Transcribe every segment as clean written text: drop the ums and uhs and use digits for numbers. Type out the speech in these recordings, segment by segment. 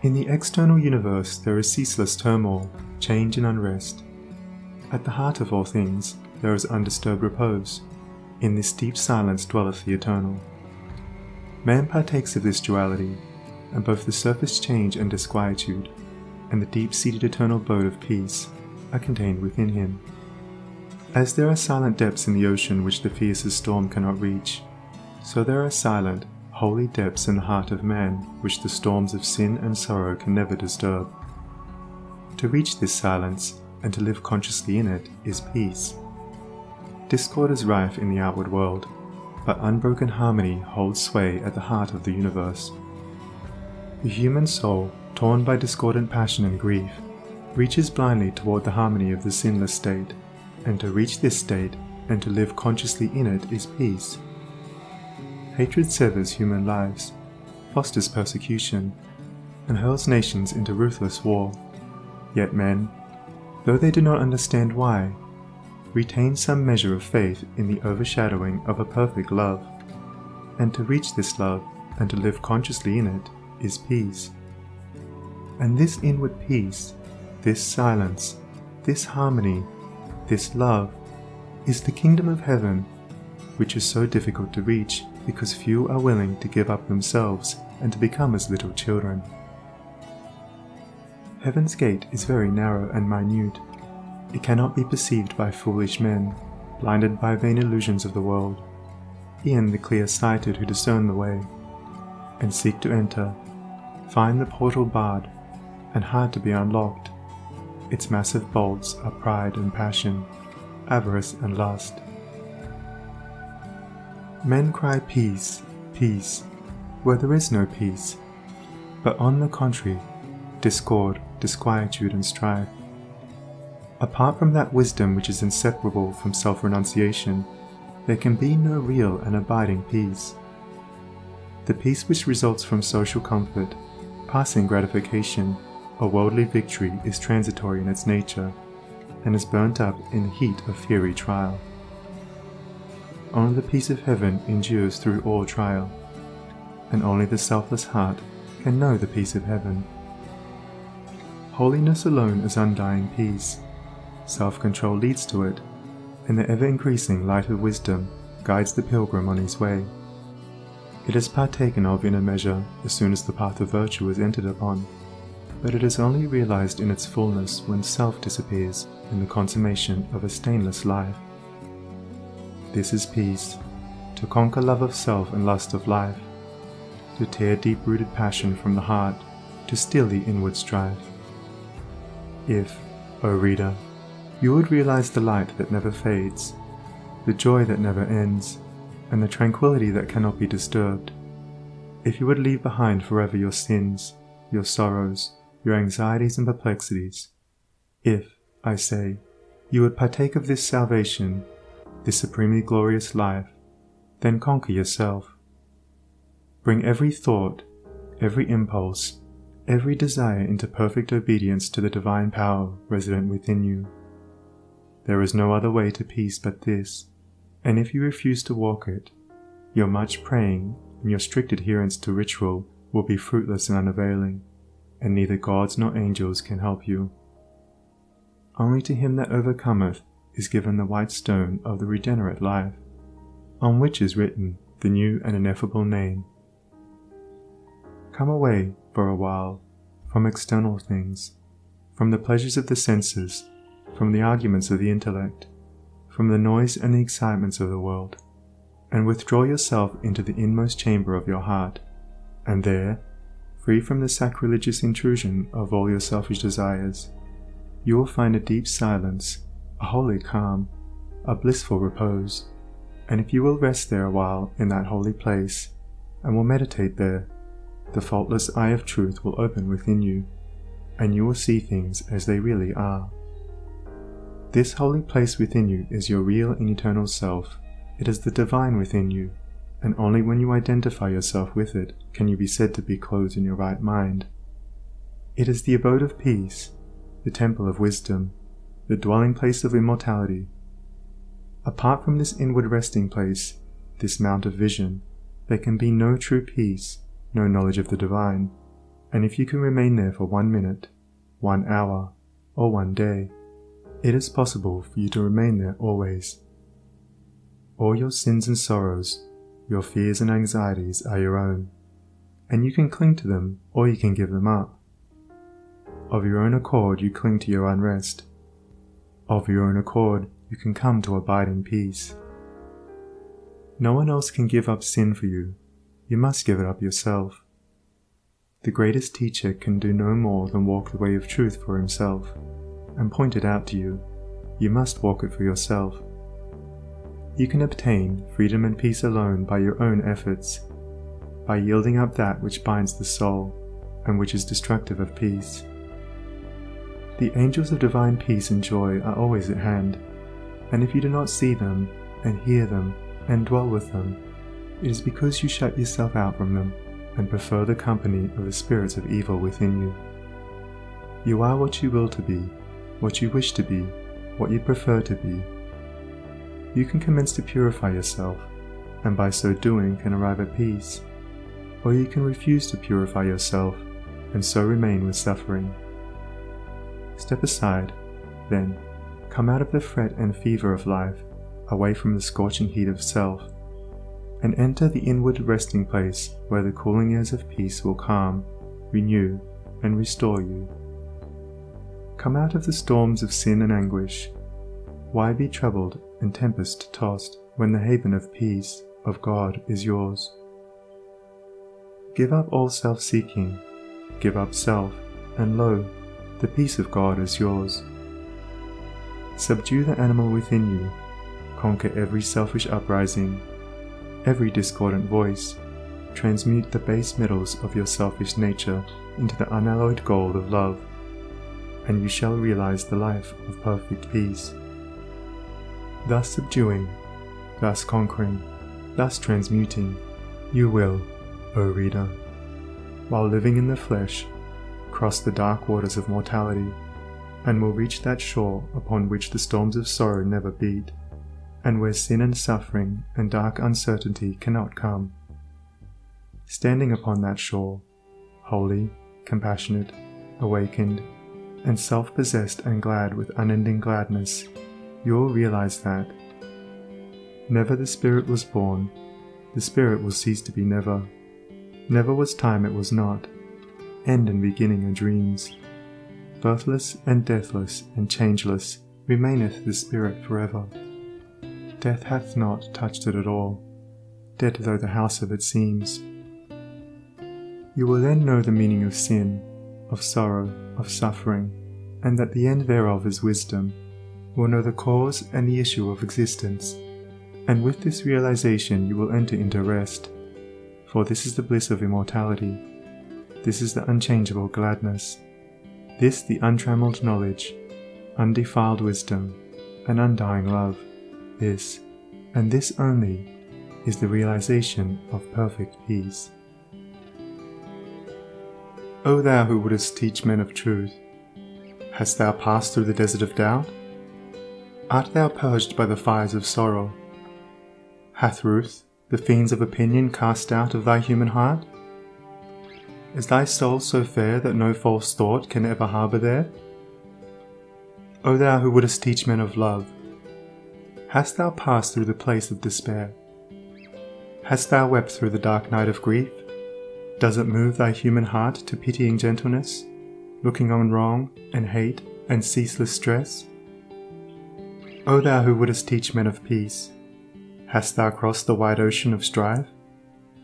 In the external universe there is ceaseless turmoil, change and unrest. At the heart of all things there is undisturbed repose. In this deep silence dwelleth the eternal. Man partakes of this duality, and both the surface change and disquietude, and the deep-seated eternal abode of peace, are contained within him. As there are silent depths in the ocean which the fiercest storm cannot reach, so there are silent, holy depths in the heart of man which the storms of sin and sorrow can never disturb. To reach this silence, and to live consciously in it, is peace. Discord is rife in the outward world, but unbroken harmony holds sway at the heart of the universe. The human soul, torn by discordant passion and grief, reaches blindly toward the harmony of the sinless state, and to reach this state, and to live consciously in it, is peace. Hatred severs human lives, fosters persecution, and hurls nations into ruthless war. Yet men, though they do not understand why, retain some measure of faith in the overshadowing of a perfect love, and to reach this love, and to live consciously in it, is peace. And this inward peace, this silence, this harmony, this love, is the kingdom of heaven, which is so difficult to reach because few are willing to give up themselves and to become as little children. Heaven's gate is very narrow and minute. It cannot be perceived by foolish men, blinded by vain illusions of the world, e'en the clear-sighted who discern the way, and seek to enter, find the portal barred, and hard to be unlocked. Its massive bolts are pride and passion, avarice and lust. Men cry peace, peace, where there is no peace, but on the contrary, discord, disquietude and strife. Apart from that wisdom which is inseparable from self-renunciation, there can be no real and abiding peace. The peace which results from social comfort, passing gratification, or worldly victory is transitory in its nature, and is burnt up in the heat of fiery trial. Only the peace of heaven endures through all trial, and only the selfless heart can know the peace of heaven. Holiness alone is undying peace. Self-control leads to it, and the ever-increasing light of wisdom guides the pilgrim on his way. It is partaken of in a measure as soon as the path of virtue is entered upon, but it is only realized in its fullness when self disappears in the consummation of a stainless life. This is peace, to conquer love of self and lust of life, to tear deep-rooted passion from the heart, to still the inward strife. If, O reader, you would realize the light that never fades, the joy that never ends, and the tranquility that cannot be disturbed, if you would leave behind forever your sins, your sorrows, your anxieties and perplexities, if, I say, you would partake of this salvation, this supremely glorious life, then conquer yourself. Bring every thought, every impulse, every desire into perfect obedience to the divine power resident within you. There is no other way to peace but this, and if you refuse to walk it, your much praying and your strict adherence to ritual will be fruitless and unavailing, and neither gods nor angels can help you. Only to him that overcometh is given the white stone of the regenerate life, on which is written the new and ineffable name. Come away, for a while, from external things, from the pleasures of the senses, from the arguments of the intellect, from the noise and the excitements of the world, and withdraw yourself into the inmost chamber of your heart, and there, free from the sacrilegious intrusion of all your selfish desires, you will find a deep silence, a holy calm, a blissful repose, and if you will rest there a while in that holy place, and will meditate there, the faultless eye of truth will open within you, and you will see things as they really are. This holy place within you is your real and eternal self. It is the divine within you, and only when you identify yourself with it can you be said to be clothed in your right mind. It is the abode of peace, the temple of wisdom, the dwelling place of immortality. Apart from this inward resting place, this mount of vision, there can be no true peace, no knowledge of the divine, and if you can remain there for 1 minute, 1 hour, or 1 day, it is possible for you to remain there always. All your sins and sorrows, your fears and anxieties are your own, and you can cling to them or you can give them up. Of your own accord you cling to your unrest. Of your own accord you can come to abide in peace. No one else can give up sin for you. You must give it up yourself. The greatest teacher can do no more than walk the way of truth for himself, and point it out to you. You must walk it for yourself. You can obtain freedom and peace alone by your own efforts, by yielding up that which binds the soul, and which is destructive of peace. The angels of divine peace and joy are always at hand, and if you do not see them, and hear them, and dwell with them, it is because you shut yourself out from them, and prefer the company of the spirits of evil within you. You are what you will to be, what you wish to be, what you prefer to be. You can commence to purify yourself, and by so doing can arrive at peace, or you can refuse to purify yourself, and so remain with suffering. Step aside, then, come out of the fret and fever of life, away from the scorching heat of self, and enter the inward resting place where the cooling airs of peace will calm, renew, and restore you. Come out of the storms of sin and anguish. Why be troubled and tempest-tossed when the haven of peace, of God, is yours? Give up all self-seeking, give up self, and lo, the peace of God is yours. Subdue the animal within you, conquer every selfish uprising, every discordant voice, transmute the base metals of your selfish nature into the unalloyed gold of love, and you shall realize the life of perfect peace. Thus subduing, thus conquering, thus transmuting, you will, O reader, while living in the flesh, cross the dark waters of mortality, and will reach that shore upon which the storms of sorrow never beat, and where sin and suffering and dark uncertainty cannot come. Standing upon that shore, holy, compassionate, awakened, and self-possessed and glad with unending gladness, you will realize that never the Spirit was born, the Spirit will cease to be never. Never was time it was not, end and beginning are dreams. Birthless and deathless and changeless remaineth the Spirit forever. Death hath not touched it at all, dead though the house of it seems. You will then know the meaning of sin, of sorrow, of suffering, and that the end thereof is wisdom, will know the cause and the issue of existence, and with this realization you will enter into rest, for this is the bliss of immortality, this is the unchangeable gladness, this the untrammeled knowledge, undefiled wisdom, and undying love, this, and this only, is the realization of perfect peace. O thou who wouldest teach men of truth, hast thou passed through the desert of doubt? Art thou purged by the fires of sorrow? Hath Ruth the fiends of opinion cast out of thy human heart? Is thy soul so fair that no false thought can ever harbour there? O thou who wouldest teach men of love, hast thou passed through the place of despair? Hast thou wept through the dark night of grief? Does it move thy human heart to pitying gentleness, looking on wrong and hate and ceaseless stress? O thou who wouldest teach men of peace, hast thou crossed the wide ocean of strife?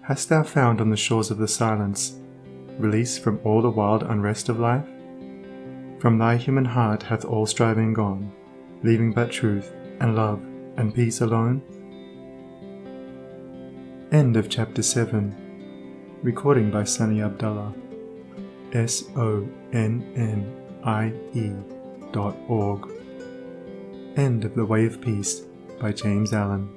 Hast thou found on the shores of the silence release from all the wild unrest of life? From thy human heart hath all striving gone, leaving but truth and love and peace alone? End of Chapter 7. Recording by Sunny Abdullah. SONNIE.org. End of The Way of Peace by James Allen.